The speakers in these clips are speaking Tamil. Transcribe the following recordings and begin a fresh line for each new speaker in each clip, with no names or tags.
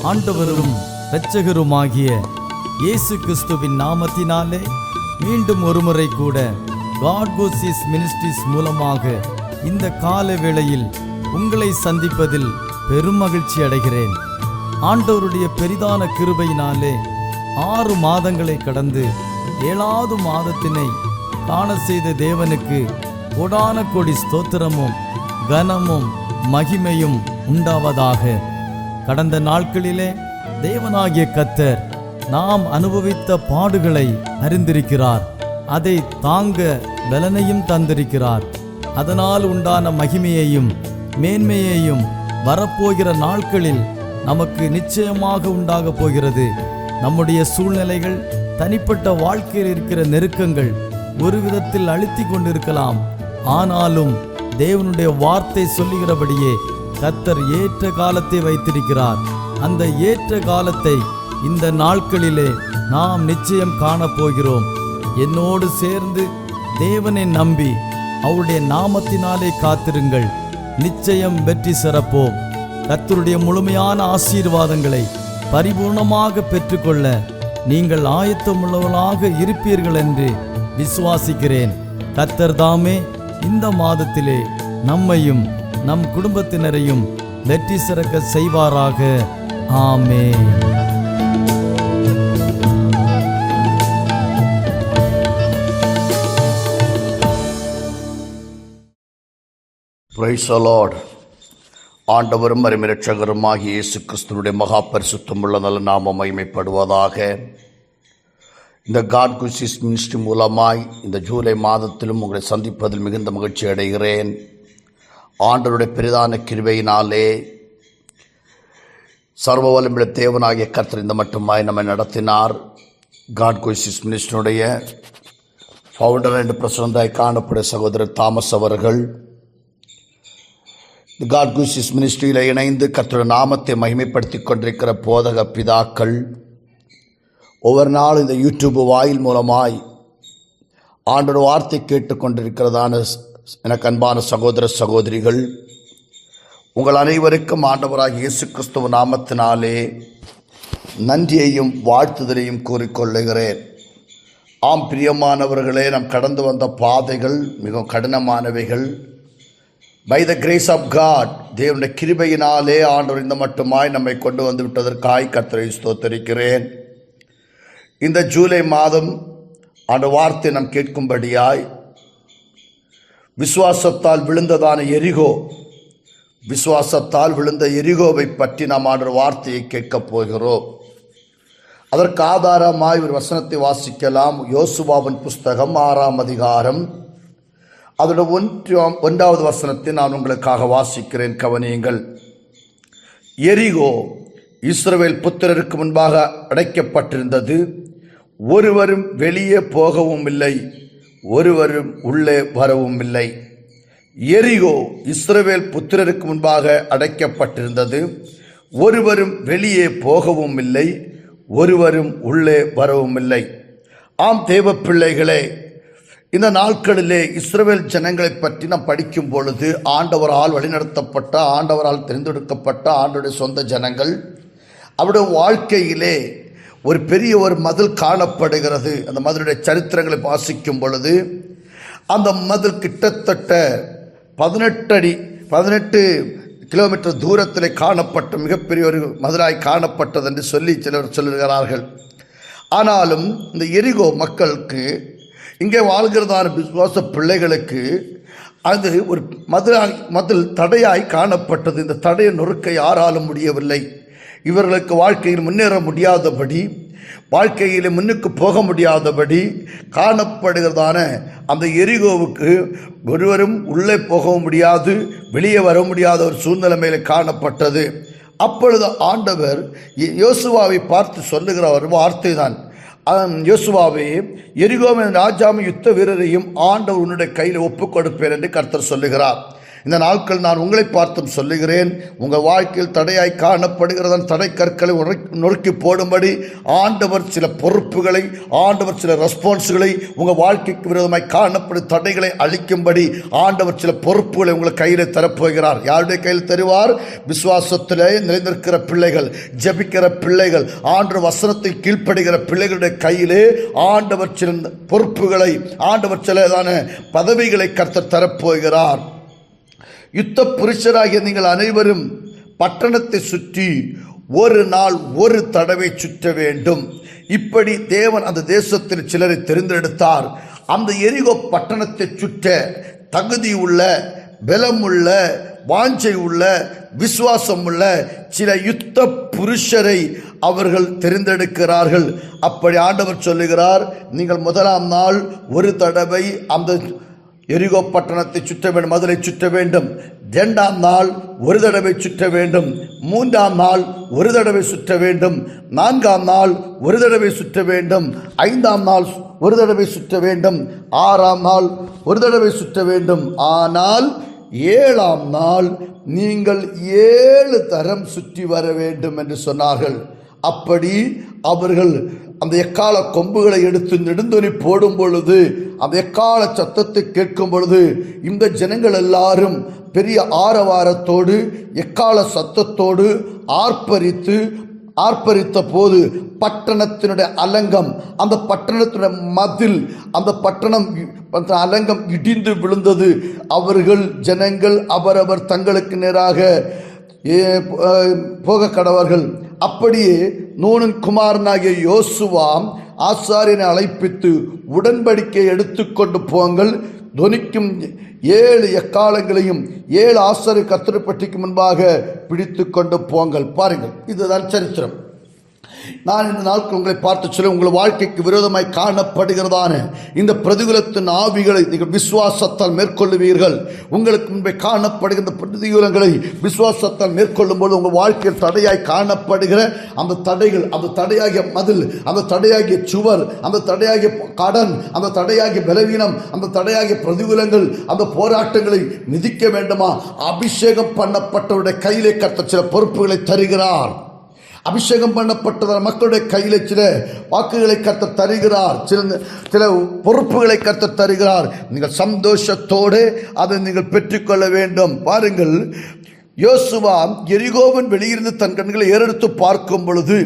ஆண்டவரும் இரட்சகருமாகிய இயேசு கிறிஸ்துவின் நாமத்தினாலே மீண்டும் ஒருமுறை கூட காட் கோசிஸ் மினிஸ்ட்ரிஸ் மூலமாக இந்த கால வேளையில் உங்களை சந்திப்பதில் பெரும் மகிழ்ச்சி அடைகிறேன். ஆண்டவருடைய பெரிதான கிருபையினாலே 6 மாதங்களை கடந்து 7வது மாதத்தினை காண செய்த தேவனுக்கு கோடான கோடி ஸ்தோத்திரமும் கனமும் மகிமையும் உண்டாவதாக. கடந்த நாட்களிலே தேவனாகிய கர்த்தர் நாம் அனுபவித்த பாடுகளை அறிந்திருக்கிறார். அதை தாங்க பலனையும் தந்திருக்கிறார். அதனால் உண்டான மகிமையையும் மேன்மையையும் வரப்போகிற நாட்களில் நமக்கு நிச்சயமாக உண்டாக போகிறது. நம்முடைய சூழ்நிலைகள், தனிப்பட்ட வாழ்க்கையில் இருக்கிற நெருக்கங்கள் ஒரு விதத்தில் அழுத்தி கொண்டிருக்கலாம். ஆனாலும் தேவனுடைய வார்த்தை சொல்லுகிறபடியே கர்த்தர் ஏற்ற காலத்தை வைத்திருக்கிறார். அந்த ஏற்ற காலத்தை இந்த நாட்களிலே நாம் நிச்சயம் காணப்போகிறோம். என்னோடு சேர்ந்து தேவனை நம்பி அவருடைய நாமத்தினாலே காத்திருங்கள். நிச்சயம் வெற்றி சிறப்போம். கர்த்தருடைய முழுமையான ஆசீர்வாதங்களை பரிபூர்ணமாக பெற்றுக்கொள்ள நீங்கள் ஆயத்தமுள்ளவர்களாக இருப்பீர்கள் என்று விசுவாசிக்கிறேன். கர்த்தர் தாமே இந்த மாதத்திலே நம்மையும் நம் குடும்பத்தினரையும் வெற்றி சிறக்க செய்வாராக. ஆமென்.
Praise the lord. ஆண்டவரும் இரட்சகருமாகிய இயேசு கிறிஸ்துவினுடைய மகா பரிசுத்தமுள்ள நல்ல நாமம் மகிமைப்படுவதாக. இந்த காட் கோசிஸ் மினிஸ்ட்ரி மூலமாய் இந்த ஜூலை மாதத்திலும் உங்களை சந்திப்பதில் மிகுந்த மகிழ்ச்சி அடைகிறேன். ஆண்டவருடைய பெரிதான கிருபையினாலே சர்வ வல்லமையுள்ள தேவனாகிய கர்த்தர் இந்த மட்டுமாய் நம்மை நடத்தினார். காட் கோசிஸ் மினிஸ்ட்ரியுடைய ஃபவுண்டர் அண்ட் பிரசிடண்டாய் காணப்படும் சகோதரர் தாமஸ் அவர்கள் காட் கோசிஸ் மினிஸ்ட்ரியில் இணைந்து கர்த்தருடைய நாமத்தை மகிமைப்படுத்தி கொண்டிருக்கிற போதக பிதாக்கள், ஒவ்வொரு நாள் இந்த யூடியூப் வாயில் மூலமாய் ஆண்டவர் வார்த்தை கேட்டுக்கொண்டிருக்கிறதான எனக்கு அன்பான சகோதர சகோதரிகள், உங்கள் அனைவருக்கும் ஆண்டவராகிய இயேசு கிறிஸ்துவ நாமத்தினாலே நன்றியையும் வாழ்த்துதலையும் கூறிக்கொள்ளுகிறேன். ஆம் பிரியமானவர்களே, நாம் கடந்து வந்த பாதைகள் மிகவும் கடினமானவைகள். By the grace of God, தேவனுடைய கிருபையினாலே ஆண்டவர் இந்த மட்டுமாய் நம்மை கொண்டு வந்து விட்டதற்காய் கர்த்தரை ஸ்தோத்தரிக்கிறேன். இந்த ஜூலை மாதம் அந்த வார்த்தை நாம் கேட்கும்படியாய் விசுவாசத்தால் விழுந்ததான எரிகோ, விசுவாசத்தால் விழுந்த எரிகோவை பற்றி நாம் ஆண்டவர் வார்த்தையை கேட்கப் போகிறோம். அதற்கு ஆதாரமாய் ஒரு வசனத்தை வாசிக்கலாம். யோசுவாவின் புஸ்தகம் 6ஆம் அதிகாரம் அதோட 1வது வசனத்தை நான் உங்களுக்காக வாசிக்கிறேன், கவனியுங்கள். எரிகோ இஸ்ரவேல் புத்திரருக்கு முன்பாக அடைக்கப்பட்டிருந்தது. ஒருவரும் வெளியே போகவும் இல்லை, ஒருவரும் உள்ளே வரவும் இல்லை. எரிகோ இஸ்ரவேல் புத்திரருக்கு முன்பாக அடைக்கப்பட்டிருந்தது. ஒருவரும் வெளியே போகவும் இல்லை, ஒருவரும் உள்ளே வரவும் இல்லை. ஆம் தேவ பிள்ளைகளே, இந்த நாட்களிலே இஸ்ரவேல் ஜனங்களை பற்றி நாம் படிக்கும் பொழுது ஆண்டவரால் வழிநடத்தப்பட்ட, ஆண்டவரால் தெரிந்தெடுக்கப்பட்ட ஆண்டவருடைய சொந்த ஜனங்கள், அவருடைய வாழ்க்கையிலே ஒரு பெரிய ஒரு மதில் காணப்படுகிறது. அந்த மதிலுடைய சரித்திரங்களை வாசிக்கும் பொழுது அந்த மதில் கிட்டத்தட்ட 18 கிலோமீட்டர் தூரத்தில் காணப்பட்ட மிகப்பெரிய ஒரு மதிலாய் காணப்பட்டது என்று சொல்லி சிலர் சொல்லுகிறார்கள். ஆனாலும் இந்த எரிகோ மக்களுக்கு, இங்கே வாழ்கிறதான விசுவாச பிள்ளைகளுக்கு அது ஒரு மதில் தடையாய் காணப்பட்டது. இந்த தடையை நொறுக்க யாராலும் முடியவில்லை. இவர்களுக்கு வாழ்க்கையில் முன்னேற முடியாதபடி, வாழ்க்கையில் முன்னுக்கு போக முடியாதபடி காணப்படுகிறதான அந்த எரிகோவுக்கு ஒருவரும் உள்ளே போகவும் முடியாது, வெளியே வர முடியாத ஒரு சூழ்நிலைமையில காணப்பட்டது. அப்பொழுது ஆண்டவர் யோசுவாவை பார்த்து சொல்லுகிற ஒரு வார்த்தை தான், யோசுவாவே, எரிகோவின் ராஜாவும் யுத்த வீரரையும் ஆண்டவர் உன்னுடைய கையில் ஒப்புக் கொடுப்பேன் என்று கர்த்தர் சொல்லுகிறார். இந்த நாட்கள் நான் உங்களை பார்த்தும் சொல்லுகிறேன், உங்கள் வாழ்க்கையில் தடையாய் காணப்படுகிறதன் தடை கற்களை நொறுக்கி போடும்படி ஆண்டவர் சில பொறுப்புகளை, ஆண்டவர் சில ரெஸ்பான்ஸுகளை, உங்கள் வாழ்க்கைக்கு விரோதமாய் காணப்படும் தடைகளை அழிக்கும்படி ஆண்டவர் சில பொறுப்புகளை உங்கள் கையில் தரப்போகிறார். யாருடைய கையில் தருவார்? விசுவாசத்திலே நிலைநிற்கிற பிள்ளைகள், ஜெபிக்கிற பிள்ளைகள், ஆண்டவர் வசனத்தை கீழ்ப்படுகிற பிள்ளைகளுடைய கையிலே ஆண்டவர் சில பொறுப்புகளை, ஆண்டவர் சிலதான பதவிகளை கர்த்தர் தரப்போகிறார். யுத்த புருஷராகிய நீங்கள் அனைவரும் பட்டணத்தை சுற்றி ஒரு நாள் ஒரு தடவை சுற்ற வேண்டும். இப்படி தேவன் அந்த தேசத்தில் சிலரை தெரிந்தெடுத்தார். அந்த எரிகோ பட்டணத்தை சுற்ற தகுதி உள்ள, பலமுள்ள, வாஞ்சை உள்ள, விசுவாசம் உள்ள சில யுத்த புருஷரை அவர்கள் தெரிந்தெடுக்கிறார்கள். அப்படி ஆண்டவர் சொல்லுகிறார், நீங்கள் முதலாம் நாள் ஒரு தடவை அந்த எரிகோ பட்டணத்தை சுற்ற வேண்டும், மதுரை சுற்ற வேண்டும். 2ஆம் நாள் ஒரு தடவை சுற்ற வேண்டும். 3ஆம் நாள் ஒரு தடவை சுற்ற வேண்டும். 4ஆம் நாள் ஒரு தடவை சுற்ற வேண்டும். 5ஆம் நாள் ஒரு தடவை சுற்ற வேண்டும். 6ஆம் நாள் ஒரு தடவை சுற்ற வேண்டும். ஆனால் 7ஆம் நாள் நீங்கள் 7 தரம் சுற்றி வர வேண்டும் என்று சொன்னார்கள். அப்படி அவர்கள் அந்த எக்கால கொம்புகளை எடுத்து நெடுந்தொலி போடும் பொழுது, அந்த எக்கால சத்தத்தை கேட்கும் பொழுது, இந்த ஜனங்கள் எல்லாரும் பெரிய ஆரவாரத்தோடு எக்கால சத்தத்தோடு ஆர்ப்பரித்த போது பட்டணத்தினுடைய அலங்கம், அந்த பட்டணத்தினுடைய மதில், அந்த பட்டணம் அலங்கம் இடிந்து விழுந்தது. அவர்கள் ஜனங்கள் அவரவர் தங்களுக்கு நேராக போக கடவர்கள். அப்படியே நூனின் குமாரனாகிய யோசுவா ஆசாரியனை அழைப்பித்து உடன்படிக்கை எடுத்துக்கொண்டு போங்கள், தொனிக்கும் 7 எக்காலங்களையும் 7 ஆசாரிய கர்த்தரைப்பட்டிக்கு முன்பாக பிடித்து கொண்டு போங்கள். பாருங்கள், இதுதான் சரித்திரம். நான் இந்த நாட்கள் உங்களை பார்த்து சொல்ல, உங்கள் வாழ்க்கைக்கு விரோதமாய் காணப்படுகிறதான இந்த பிரதிகூலத்தின் ஆவிகளை நீங்கள் விசுவாசத்தால் மேற்கொள்ளுவீர்கள். உங்களுக்கு முன்பே காணப்படுகின்ற பிரதிகூலங்களை விசுவாசத்தால் மேற்கொள்ளும் போது உங்கள் வாழ்க்கையில் தடையாய் காணப்படுகிற அந்த தடைகள், அந்த தடையாகிய மதில், அந்த தடையாகிய சுவர், அந்த தடையாகிய கடன், அந்த தடையாகிய பலவீனம், அந்த தடையாகிய பிரதிகூலங்கள், அந்த போராட்டங்களை மிதிக்க வேண்டுமா? அபிஷேகம் பண்ணப்பட்டவருடைய கையிலே கர்த்தர் சில பொறுப்புகளை தருகிறார். அபிஷேகம் பண்ணப்பட்டதான மக்களுடைய கையில் சில வாக்குகளை கர்த்தர் தருகிறார், சில பொறுப்புகளை கர்த்தர் தருகிறார். நீங்கள் சந்தோஷத்தோடு அதை நீங்கள் பெற்றுக்கொள்ள வேண்டும். பாருங்கள், யோசுவா எரிகோவின் வெளியிருந்து தன் கண்களை ஏறெடுத்து பார்க்கும் பொழுது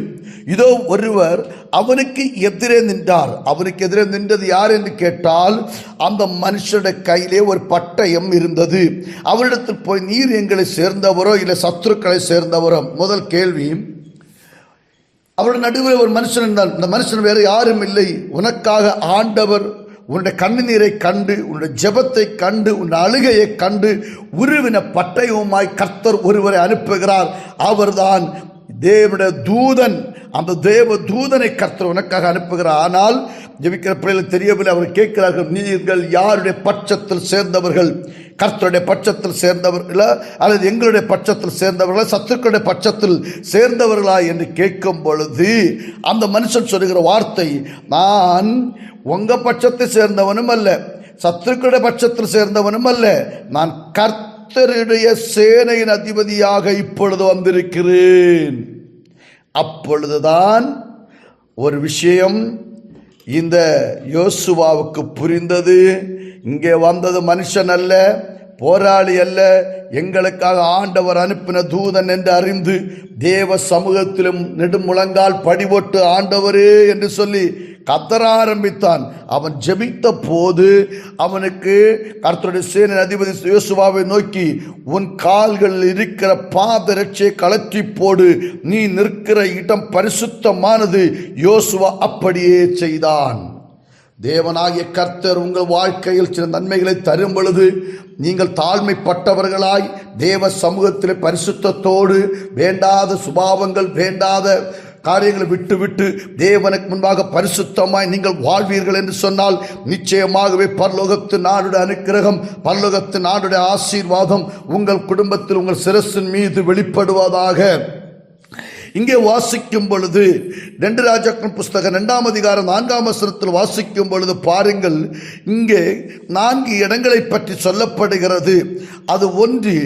இதோ ஒருவர் அவனுக்கு எதிரே நின்றார். அவனுக்கு எதிரே நின்றது யார் என்று கேட்டால், அந்த மனுஷனுடைய கையிலே ஒரு பட்டயம் இருந்தது. அவரிடத்தில் போய், நீர் எங்களை சேர்ந்தவரோ இல்லை சத்துருக்களை சேர்ந்தவரோ? முதல் கேள்வி. அவருடைய நடுவில் ஒரு மனுஷன் இருந்தான். இந்த மனுஷன் வேறு யாரும் இல்லை. உனக்காக ஆண்டவர் உன்னுடைய கண்ணீரை கண்டு, உன்னுடைய ஜெபத்தை கண்டு, உன்னுடைய அழுகையை கண்டு உருவின பட்டயவுமாய் கர்த்தர் ஒருவரை அனுப்புகிறார். அவர்தான் தேவனுடைய தூதன். அந்த தேவ தூதனை கர்த்தர் உனக்காக அனுப்புகிறார். ஆனால் ஜெபிக்கிற பிள்ளைகள் தெரியவில்லை. அவர் கேட்கிறார்கள், நீங்கள் யாருடைய பட்சத்தில் சேர்ந்தவர்கள்? கர்த்தருடைய பட்சத்தில் சேர்ந்தவர்களா அல்லது எங்களுடைய பட்சத்தில் சேர்ந்தவர்களா, சத்துருக்களுடைய பட்சத்தில் சேர்ந்தவர்களா என்று கேட்கும் பொழுது அந்த மனுஷன் சொல்லுகிற வார்த்தை, நான் உங்க பட்சத்தை சேர்ந்தவனும் அல்ல, சத்துருக்களுடைய பட்சத்தில் சேர்ந்தவனும் அல்ல, நான் கர்த்தருடைய சேனையின் அதிபதியாக இப்பொழுது வந்திருக்கிறேன். அப்பொழுதுதான் ஒரு விஷயம் இந்த யோசுவாவுக்கு புரிந்தது. இங்கே வந்தது மனுஷன் அல்ல, போராளி அல்ல, எங்களுக்காக ஆண்டவர் அனுப்பின தூதன் என்று அறிந்து தேவ சமூகத்திலும் நெடுமுழங்கால் படிபோட்டு ஆண்டவரே என்று சொல்லி கத்தர ஆரம்பித்தான். அவன் ஜெபித்த போது அவனுக்கு கர்த்தருடைய சேனை அதிபதி யோசுவாவை நோக்கி, உன் கால்களில் இருக்கிற பாதரட்சையை கழற்றி போடு, நீ நிற்கிற இடம் பரிசுத்தமானது. யோசுவா அப்படியே செய்தான். தேவனாகிய கர்த்தர் உங்கள் வாழ்க்கையில் சில நன்மைகளை தரும் பொழுது நீங்கள் தாழ்மைப்பட்டவர்களாய் தேவ சமூகத்தில் பரிசுத்தத்தோடு வேண்டாத சுபாவங்கள், வேண்டாத காரியங்களை விட்டு தேவனுக்கு முன்பாக பரிசுத்தமாய் நீங்கள் வாழ்வீர்கள் என்று சொன்னால் நிச்சயமாகவே பரலோகத்து நாடுடைய அனுக்கிரகம், பரலோகத்து நாடுடைய ஆசீர்வாதம் உங்கள் குடும்பத்தில், உங்கள் சிரசின் மீது வெளிப்படுவதாக. இங்கே வாசிக்கும் பொழுது 2 ராஜாக்கள் புஸ்தகம் 2ஆம் அதிகாரம் 4ஆம் வசனத்தில் வாசிக்கும் பொழுது பாருங்கள், இங்கே 4 இடங்களை பற்றி சொல்லப்படுகிறது. அது ஒன்று,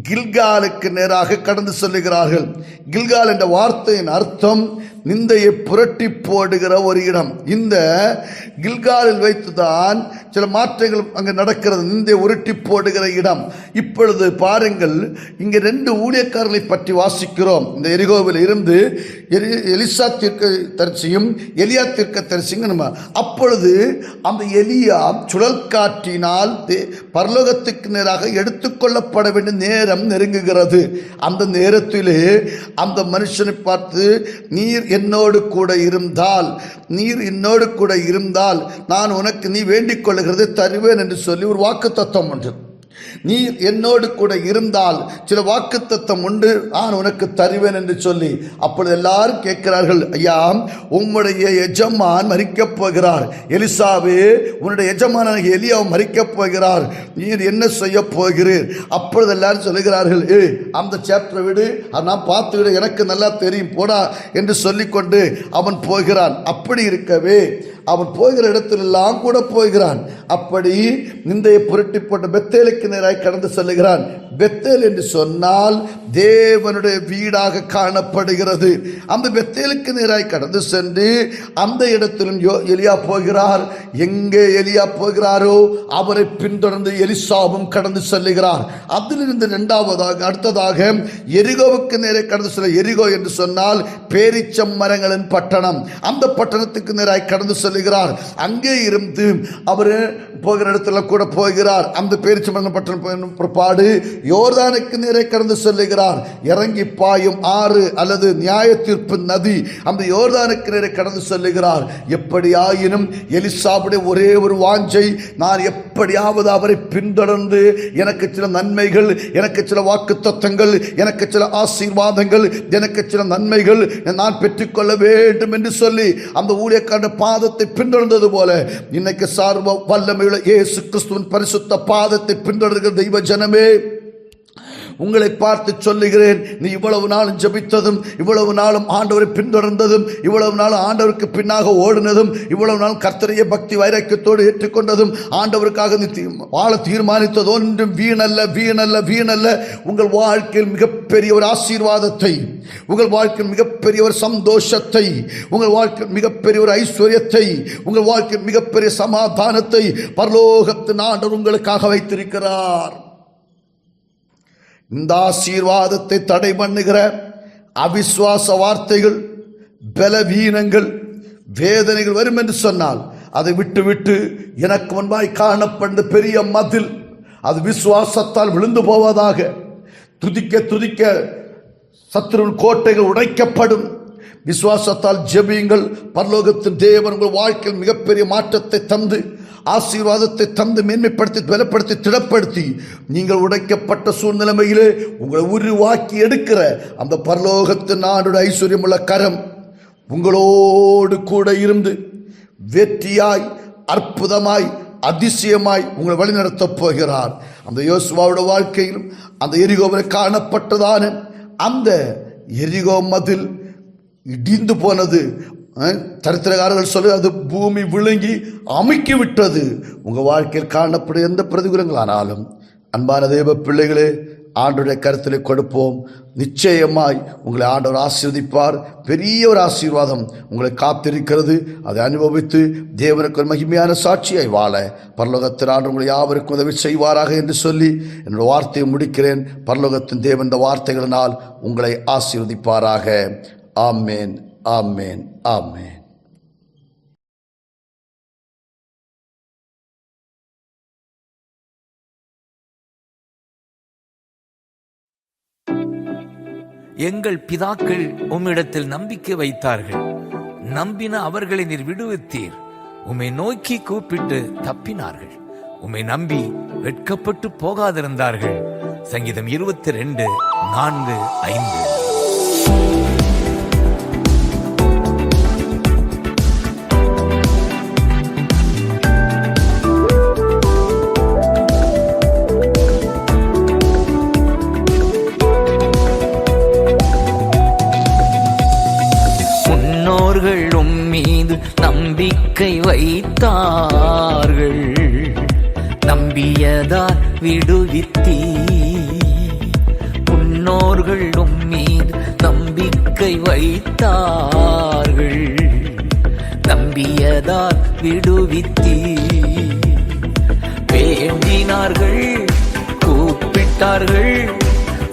கில்காலுக்கு நேராக கடந்து செல்லுகிறார்கள். கில்கால் என்ற வார்த்தையின் அர்த்தம் நிந்தையை புரட்டி போடுகிற ஒரு இடம். இந்த கில்காலில் வைத்துதான் சில மாற்றங்கள் அங்கு நடக்கிறது, நிந்தை உருட்டி போடுகிற இடம். இப்பொழுது பாருங்கள், இங்கே 2 ஊழியக்காரர்களை பற்றி வாசிக்கிறோம். இந்த எரிகோவில் இருந்து எலிசா தீர்க்கதரிசியும் எலியா தீர்க்கதரிசியும். அப்பொழுது அந்த எலியா சுழல் காற்றினால் பரலோகத்துக்கு நேராக எடுத்துக்கொள்ளப்பட வேண்டிய நேரம் நெருங்குகிறது. அந்த நேரத்திலே அந்த மனுஷனை பார்த்து, நீர் என்னோடு கூட இருந்தால் நான் உனக்கு நீ வேண்டிக் கொள்ளுகிறதை தருவேன் என்று சொல்லி ஒரு வாக்குத்தத்தம் உண்டு. நீ என்னோடு கூட இருந்தால் சில வாக்குத்தத்தம் உண்டு, நான் உனக்கு தருவேன் என்று சொல்லி. அப்பொழுது எல்லாரும் கேட்கிறார்கள், ஐயா, உம்முடைய எஜமான் மரிக்கப் போகிறார், எலிசாவே உன்னுடைய எஜமான எலியா மரிக்கப் போகிறார், நீர் என்ன செய்ய போகிறீர்? அப்பொழுது எல்லாரும் சொல்லுகிறார்கள், அந்த சாப்டரை விடு, நான் பார்த்து விட, எனக்கு நல்லா தெரியும், போடா என்று சொல்லிக்கொண்டு அவன் போகிறான். அப்படி இருக்கவே அவன் போகிற இடத்திலெல்லாம் கூட போகிறான். அப்படி நிந்தையை புரட்டி போட்ட பெத்தேலுக்கு நேராய் கடந்து செல்லுகிறான். பெத்தேல் என்று சொன்னால் தேவனுடைய வீடாக காணப்படுகிறது. அந்த பெத்தேலுக்கு நேராய் கடந்து சென்று அந்த இடத்திலும் எலியா போகிறார். எங்கே எலியா போகிறாரோ அவரை பின்தொடர்ந்து எலிசாவும் கடந்து செல்லுகிறார். அதிலிருந்து அடுத்ததாக எரிகோவுக்கு நேரே கடந்து செல்ல. எரிகோ என்று சொன்னால் பேரிச்சம் மரங்களின் பட்டணம். அந்த பட்டணத்துக்கு நேராய் கடந்து செல்லுகிறார். அங்கே இருந்து அவர் போகிற இடத்துல கூட போகிறார். அந்த பேரிச்சம் பட்டணம் பிற்பாடு யோர்தானுக்கு நேரே கடந்து செல்லுகிறார். இறங்கி பாயும் ஆறு அல்லது நியாய தீர்ப்பு நதி, அந்த யோர்தானுக்கு நேரே கடந்து செல்லுகிறார். எப்படியாயினும் எலிசாவுடைய ஒரே ஒரு வாஞ்சை, நான் எப்படியாவது அவரை பின்தொடர்ந்து எனக்கு சில நன்மைகள், எனக்கு சில வாக்குத்தத்தங்கள், எனக்கு சில ஆசீர்வாதங்கள், எனக்கு சில நன்மைகள் நான் பெற்றுக்கொள்ள வேண்டும் என்று சொல்லி அந்த ஊழியக்காரன் பாதத்தை பின்தொடர்ந்தது போல இன்னைக்கு சார்வ வல்லமையுள்ள இயேசு கிறிஸ்துவின் பரிசுத்த பாதத்தை பின்தொடர்கிற தெய்வ ஜனமே, உங்களை பார்த்து சொல்லுகிறேன், நீ இவ்வளவு நாளும் ஜெபித்ததும், இவ்வளவு நாளும் ஆண்டவரை பின்தொடர்ந்ததும், இவ்வளவு நாளும் ஆண்டவருக்கு பின்னாக ஓடினதும், இவ்வளவு நாள் கர்த்தரையே பக்தி வைராக்கியத்தோடு ஏற்றுக்கொண்டதும், ஆண்டவருக்காக வாழ தீர்மானித்தது ஒன்றும் வீணல்ல. உங்கள் வாழ்க்கையில் மிகப்பெரிய ஒரு ஆசீர்வாதத்தை, உங்கள் வாழ்க்கையில் மிகப்பெரிய ஒரு சந்தோஷத்தை, உங்கள் வாழ்க்கையில் மிகப்பெரிய ஒரு ஐஸ்வர்யத்தை, உங்கள் வாழ்க்கையில் மிகப்பெரிய சமாதானத்தை பரலோகத்தின் ஆண்டவர் உங்களுக்காக வைத்திருக்கிறார். இந்த ஆசீர்வாதத்தை தடை பண்ணுகிற அவிசுவாச வார்த்தைகள், பலவீனங்கள், வேதனைகள் வரும் என்று சொன்னால் அதை விட்டு எனக்கு முன்பாய் காணப்பட்ட பெரிய மதில் அது விசுவாசத்தால் விழுந்து போவதாக. துதிக்க சத்துருவின் கோட்டைகள் உடைக்கப்படும். விசுவாசத்தால் ஜெபியுங்கள். பரலோகத்தின் தேவன் உங்கள் வாழ்க்கையில் மிகப்பெரிய மாற்றத்தை தந்து, ஆசீர்வாதத்தை தந்து, மேன்மைப்படுத்தி, பலப்படுத்தி, திடப்படுத்தி, நீங்கள் உடைக்கப்பட்ட சூழ்நிலைமையிலே உங்களை உருவாக்கி எடுக்கிற அந்த பரலோகத்தின் நாடுடைய ஐஸ்வர்யமுள்ள கரம் உங்களோடு கூட இருந்து வெற்றியாய், அற்புதமாய், அதிசயமாய் உங்களை வழிநடத்தப் போகிறார். அந்த யோசுவாவுடைய வாழ்க்கையிலும் அந்த எரிகோவில் காணப்பட்டதான அந்த எரிகோ மதில் இடிந்து போனது. சரித்திரக்காரர்கள் சொல்ல அது பூமி விழுங்கி அமுக்கி விட்டது. உங்கள் வாழ்க்கையில் காணப்படும் எந்த பிரதிகூலங்களானாலும் அன்பான தேவ பிள்ளைகளே, ஆண்டவருடைய கருத்திலே கொடுப்போம். நிச்சயமாய் உங்களை ஆண்டவர் ஆசீர்வதிப்பார். பெரிய ஒரு ஆசீர்வாதம் உங்களை காத்திருக்கிறது. அதை அனுபவித்து தேவனுக்கு ஒரு மகிமையான சாட்சியாய் வாழ பரலோகத்தின் ஆண்டவர் உங்களை யாவருக்கும் உதவி செய்வாராக என்று சொல்லி என்னோட வார்த்தையை முடிக்கிறேன். பரலோகத்தின் தேவன் இந்த வார்த்தைகளினால் உங்களை ஆசீர்வதிப்பாராக. ஆமேன், ஆமேன், ஆமேன்.
எங்கள் பிதாக்கள் உம்மிடத்தில் நம்பிக்கை வைத்தார்கள். நம்பின அவர்களை நீர் விடுவித்தீர். உம்மை நோக்கி கூப்பிட்டு தப்பினார்கள். உம்மை நம்பி வெட்கப்பட்டு போகாதிருந்தார்கள். சங்கீதம் 22:4-5. முன்னோர்கள் உம்மீது நம்பிக்கை வைத்தார்கள், நம்பியதால் விடுவித்தீர். முன்னோர்கள் உம்மீது நம்பிக்கை வைத்தார்கள், நம்பியதால் விடுவித்தீர். வேண்டினார்கள், கூப்பிட்டார்கள்,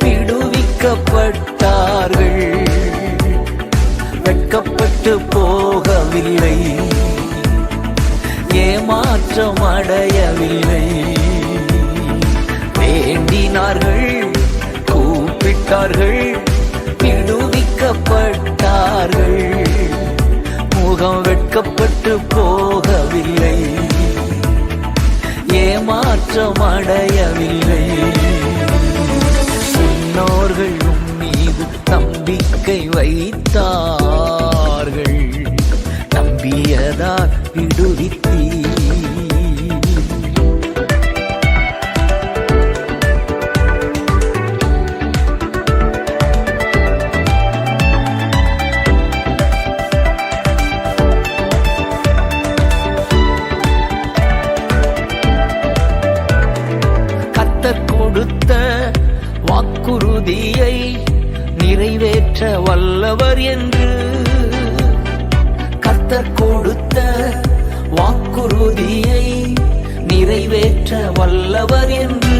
விடுவிக்கப்பட்டார்கள். வெட்கப்பட்டு போகவில்லை, ஏமாற்றம் அடையவில்லை. வேண்டினார்கள், கூப்பிட்டார்கள், விடுவிக்கப்பட்டார்கள். முகம் வெட்கப்பட்டு போகவில்லை, ஏமாற்றம் அடையவில்லை. முன்னோர்கள் மீது நம்பிக்கை வைத்தார்கள், நம்பியதால் விடுவித்தீர். கொடுத்த வாக்குறுதியை நிறைவேற்ற வல்லவர் என்று, கர்த்தர் கொடுத்த வாக்குறுதியை நிறைவேற்ற வல்லவர் என்று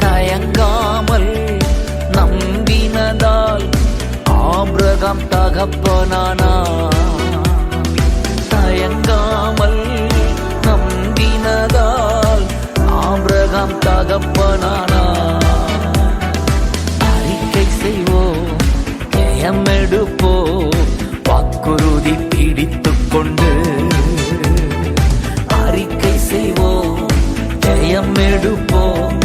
தயங்காமல் நம்பினதால் ஆபிரகாம் தகப்பனானார். தயங்காமல் நம்பினதால் ஆபிரகாம் தகப்பனானார். அறிக்கை செய்வோம், ஜெயம் எடுப்போம், வாக்குறுதி பிடித்துக் கொண்டு. அறிக்கை செய்வோம், ஜெயம் எடுப்போம்,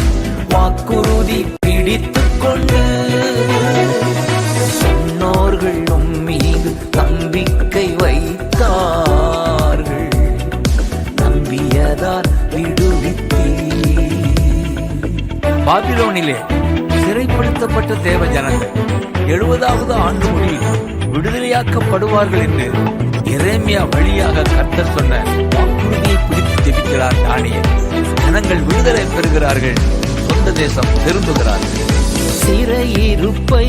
வாக்குறுதி பிடித்துக் கொண்டு. முன்னோர்கள் மீது நம்பிக்கை வைத்தார்கள், நம்பியதால் விடுவித்தீர். பாபிலோனிலே சிறைப்படுத்தப்பட்ட தேவ ஜனங்கள் 70வது ஆண்டு முடிவில் விடுதலையாக்கப்படுவார்கள் என்று எரேமியா வழியாக கர்த்தர் சொன்ன வாக்குறுதியை பிடித்து ஜெபிக்கிறார் தானியேல். ஜனங்கள் விடுதலை பெறுகிறார்கள், சொந்த தேசம் திரும்புகிறார்கள். சிறையிருப்பை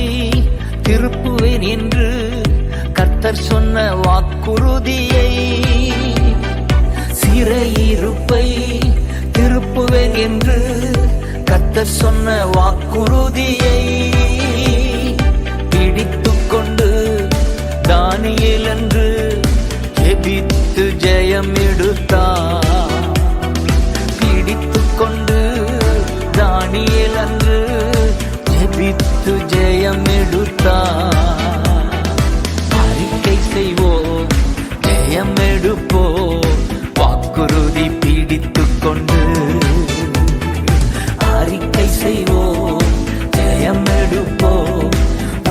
திருப்புவேன் என்று கர்த்தர் சொன்ன வாக்குறுதியை, சிறையிருப்பை திருப்புவேன் என்று கர்த்தர் சொன்ன வாக்குறுதியை பிடித்துக் கொண்டு தானியேல் என்று ஜெபித்து ஜெயம் எடுத்தார். பிடித்துக் கொண்டு தானியேல் என்று ஜெபித்து ஜெயம் எடுத்தார். அறிக்கை செய்வோம், ஜெயம் எடுப்போம், வாக்குறுதி பிடித்துக் கொண்டு. அறிக்கை செய்வோம், ஜெயம் எடுப்போம்,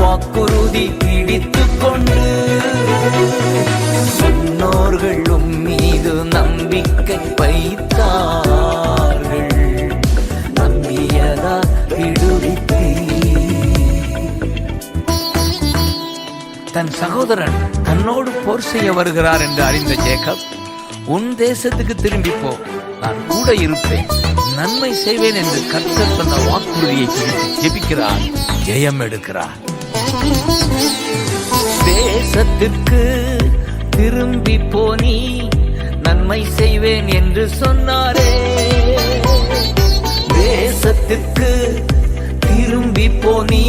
வாக்குறுதி பிடித்துக் கொண்டு. முன்னோர்கள் மீது நம்பிக்கை வைத்தார்கள், நம்பியதா விடுவித்தீர். தன் சகோதரன் தன்னோடு போர் செய்ய வருகிறார் என்று அறிந்த ஜேக்கப், உன் தேசத்துக்கு திரும்பி போ, நான் கூட இருப்பேன், நன்மை செய்வேன் என்று கர்த்தர் சொன்ன வாக்குறுதியை ஜெபிக்கிறார், ஜெயம் எடுக்கிறார். தேசத்திற்கு திரும்பி போனி, நன்மை செய்வேன் என்று சொன்னாரே. தேசத்திற்கு திரும்பி போனி,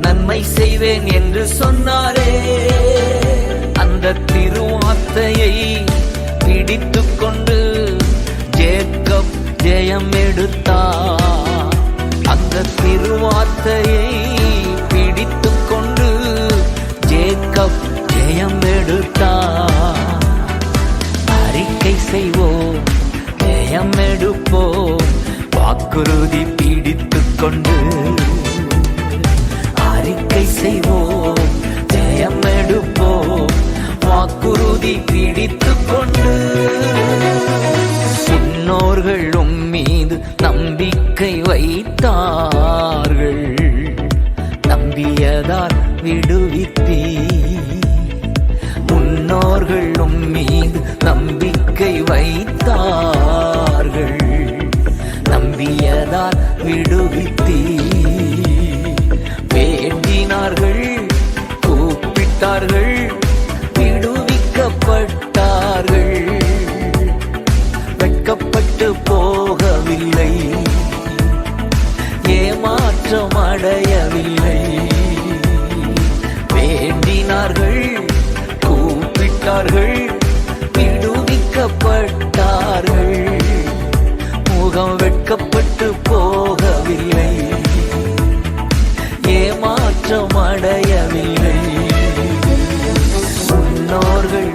நன்மை செய்வேன் என்று சொன்னாரே. அந்த திருவார்த்தையை பிடித்துக் கொண்டு ஜேக்கப் ஜெயம் எடுத்தார். அந்த திருவார்த்தையை பிடித்துக் கொண்டு ஜேக்கப் ஜெயம் எடுத்தார். அறிக்கை செய்வோம், ஜெயம் எடுப்போம், வாக்குறுதி பிடித்துக் கொண்டு. அறிக்கை செய்வோம், ஜெயம் எடுப்போம், வாக்குறுதி பிடித்துக் கொண்டு. முன்னோர்கள் மீது நம்பிக்கை வைத்தார்கள், நம்பியதால் விடுவித்தீர். முன்னோர்கள் மீது நம்பிக்கை வைத்தார்கள். நம்பியதால் விடுவித்தீர். வேண்டினார்கள், கூப்பிட்டார்கள், விடுவிக்கப்பட்டார்கள். வெட்கப்பட்டு போகவில்லை, ஏமாற்றம் அடையவில்லை. வேண்டினார்கள், கூப்பிட்டார்கள், விடுவிக்கப்பட்டார்கள். முகம் வெட்கப்பட்டு போகவில்லை, ஏமாற்றம் அடையவில்லை. முன்னோர்கள்